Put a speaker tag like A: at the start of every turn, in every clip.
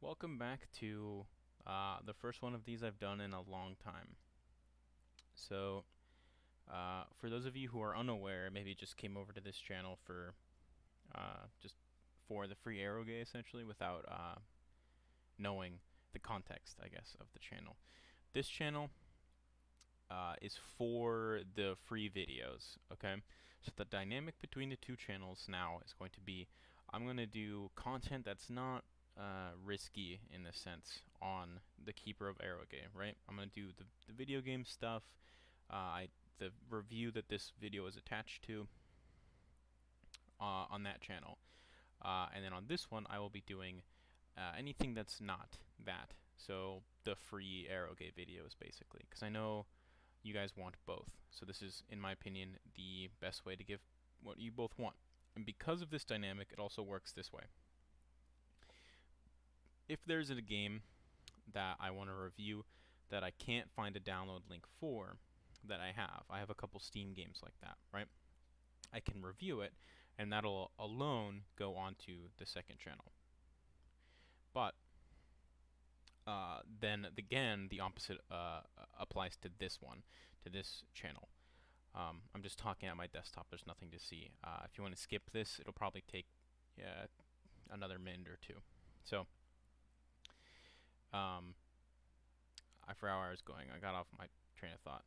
A: Welcome back to the first one of these I've done in a long time. So, for those of you who are unaware, maybe just came over to this channel for just for the free Eroge essentially without knowing the context, I guess, of the channel. This channel is for the free videos, okay? So the dynamic between the two channels now is going to be I'm going to do content that's not risky in a sense on the Keeper of Eroge, right? I'm going to do the video game stuff, the review that this video is attached to on that channel. And then on this one, I will be doing anything that's not that. So the free Eroge videos, basically, because I know you guys want both. So this is, in my opinion, the best way to give what you both want. And because of this dynamic, it also works this way. If there's a game that I want to review that I can't find a download link for that I have a couple Steam games like that, right? I can review it, and that'll alone go onto the second channel. But then again, the opposite applies to this one, to this channel. I'm just talking at my desktop. There's nothing to see. If you want to skip this, it'll probably take another minute or two. So, I forgot where I was going. I got off my train of thought.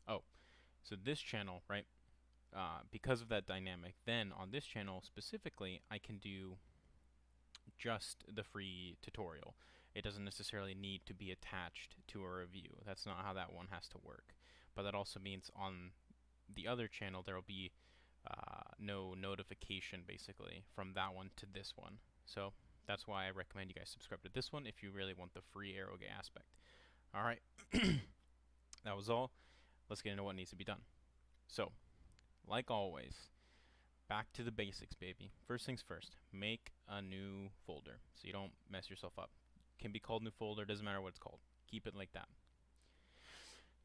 A: Oh, so this channel, right? Because of that dynamic, then on this channel specifically, I can do just the free tutorial. It doesn't necessarily need to be attached to a review. That's not how that one has to work. But that also means on the other channel there will be no notification basically from that one to this one. So that's why I recommend you guys subscribe to this one if you really want the free Eroge aspect. Alright, that was all. Let's get into what needs to be done. So, like always, back to the basics, baby. First things first, make a new folder so you don't mess yourself up. Can be called new folder, doesn't matter what it's called. Keep it like that.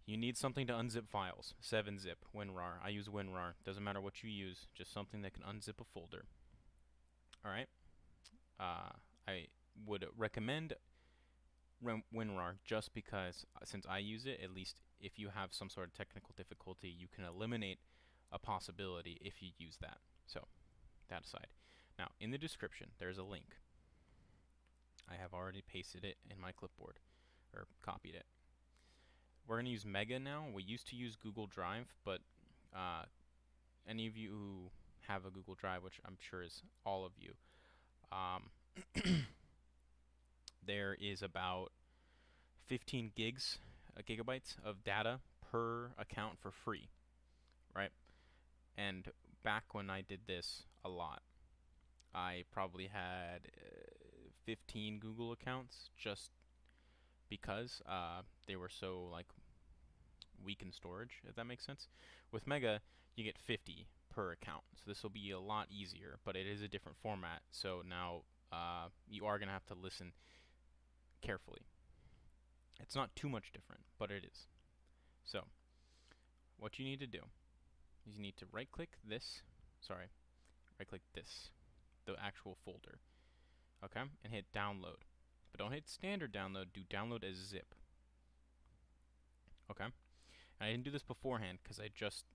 A: You need something to unzip files. 7-zip, WinRAR. I use WinRAR. Doesn't matter what you use, just something that can unzip a folder. Alright? I would recommend WinRAR just because since I use it, at least if you have some sort of technical difficulty, you can eliminate a possibility if you use that. So, that aside. Now, in the description, there's a link. I have already pasted it in my clipboard, or copied it. We're going to use Mega now. We used to use Google Drive, but any of you who have a Google Drive, which I'm sure is all of you, there is about 15 gigabytes of data per account for free, right? And back when I did this a lot, I probably had 15 Google accounts just because they were so like weak in storage, if that makes sense. With Mega, you get 50 per account, so this will be a lot easier, but it is a different format, so now you are going to have to listen carefully. It's not too much different, but it is. So, what you need to do is you need to right-click this, the actual folder, okay, and hit download. But don't hit standard download, do download as zip. Okay? And I didn't do this beforehand because I just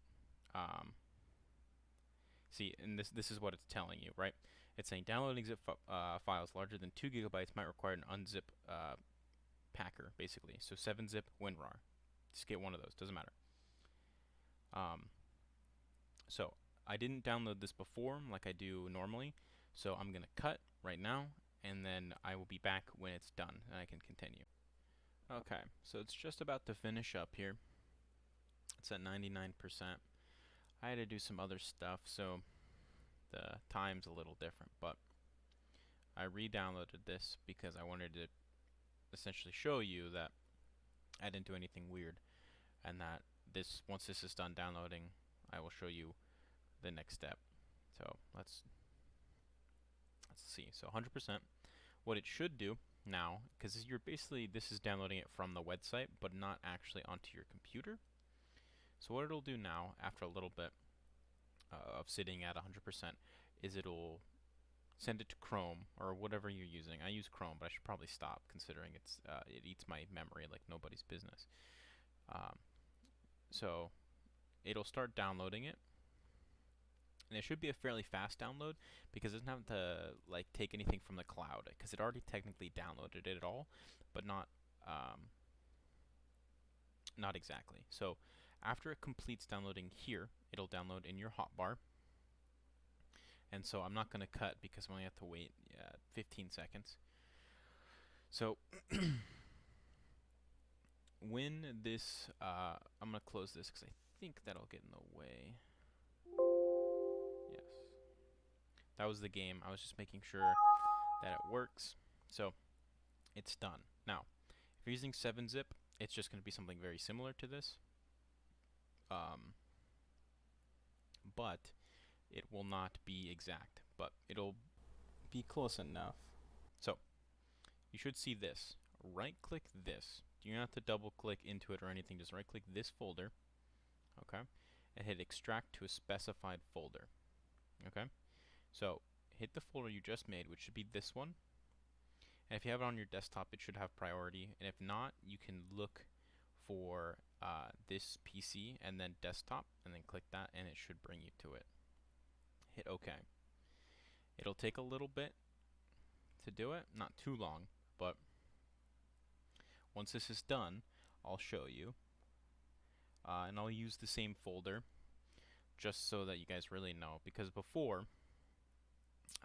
A: see, and this is what it's telling you, right? It's saying downloading zip files larger than 2 gigabytes might require an unzip packer, basically. So 7-zip WinRAR. Just get one of those, doesn't matter. So I didn't download this before like I do normally, so I'm gonna cut right now, and then I will be back when it's done and I can continue. Okay, so it's just about to finish up here. It's at 99%. I had to do some other stuff, so the time's a little different, but I re-downloaded this because I wanted to essentially show you that I didn't do anything weird, and that once this is done downloading, I will show you the next step. So let's see. So 100%. What it should do now, because this is downloading it from the website, but not actually onto your computer. So what it'll do now, after a little bit of sitting at 100%, is it'll send it to Chrome or whatever you're using. I use Chrome, but I should probably stop considering it eats my memory like nobody's business. Um, so it'll start downloading it, and it should be a fairly fast download because it doesn't have to like take anything from the cloud because it already technically downloaded it all, but not exactly. So after it completes downloading here, it'll download in your hotbar. And so I'm not going to cut because I only have to wait 15 seconds. So when this, I'm going to close this because I think that'll get in the way. Yes. That was the game. I was just making sure that it works. So it's done. Now, if you're using 7-zip, it's just going to be something very similar to this. But it will not be exact, but it'll be close enough. So you should see this. Right click this. You don't have to double click into it or anything. Just right click this folder. Okay. And hit extract to a specified folder. Okay. So hit the folder you just made, which should be this one. And if you have it on your desktop, it should have priority. And if not, you can look for this PC and then desktop, and then click that, and it should bring you to it. Hit OK. It'll take a little bit to do it, not too long, but once this is done, I'll show you. And I'll use the same folder just so that you guys really know, because before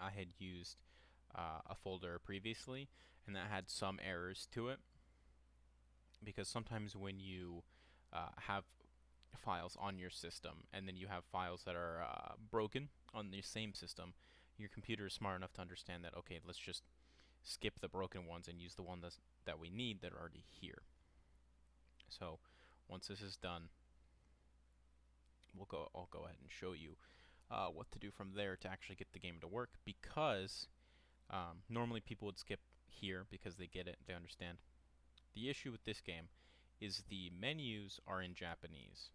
A: I had used a folder previously, and that had some errors to it, because sometimes when you have files on your system and then you have files that are broken on the same system, your computer is smart enough to understand that, okay, let's just skip the broken ones and use the ones that we need that are already here. So once this is done, I'll go ahead and show you what to do from there to actually get the game to work, because normally people would skip here because they get it, they understand. The issue with this game is the menus are in Japanese,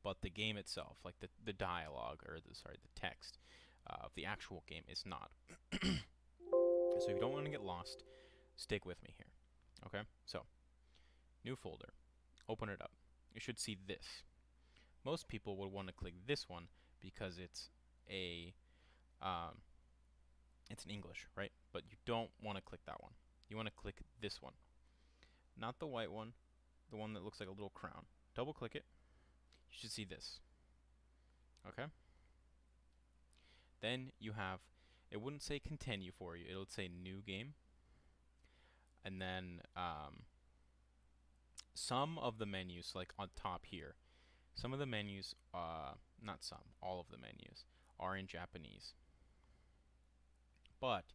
A: but the game itself, like the dialogue, or the text of the actual game is not. So if you don't want to get lost, stick with me here. Okay, so new folder, open it up. You should see this. Most people would want to click this one because it's it's in English, right? But you don't want to click that one. You want to click this one, not the white one, the one that looks like a little crown. Double click it. You should see this. Okay? Then you have, it wouldn't say continue for you, it would say new game. And then some of the menus, like on top here, some of the menus, not some, all of the menus are in Japanese. But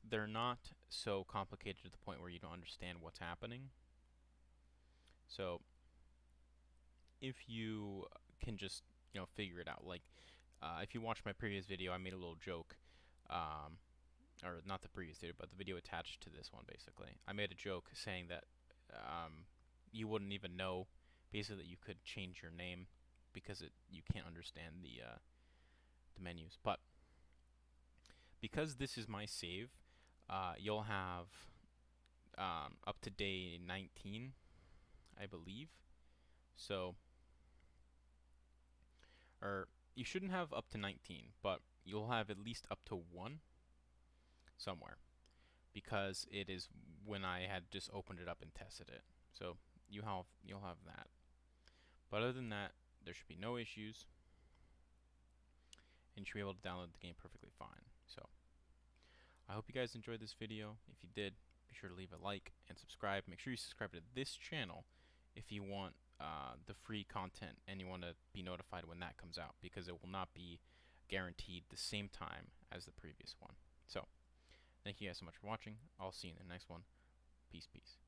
A: they're not so complicated to the point where you don't understand what's happening. So if you can just figure it out, like if you watch my previous video, I made a little joke, or not the previous video, but the video attached to this one. Basically, I made a joke saying that you wouldn't even know, basically, that you could change your name because you can't understand the menus. But because this is my save, you'll have up to day 19, I believe. So, or you shouldn't have up to 19, but you'll have at least up to 1 somewhere, because it is when I had just opened it up and tested it. So you'll have that. But other than that, there should be no issues, and you should be able to download the game perfectly fine. So I hope you guys enjoyed this video. If you did, be sure to leave a like and subscribe. Make sure you subscribe to this channel if you want the free content and you want to be notified when that comes out, because it will not be guaranteed the same time as the previous one. So thank you guys so much for watching. I'll see you in the next one. Peace, peace.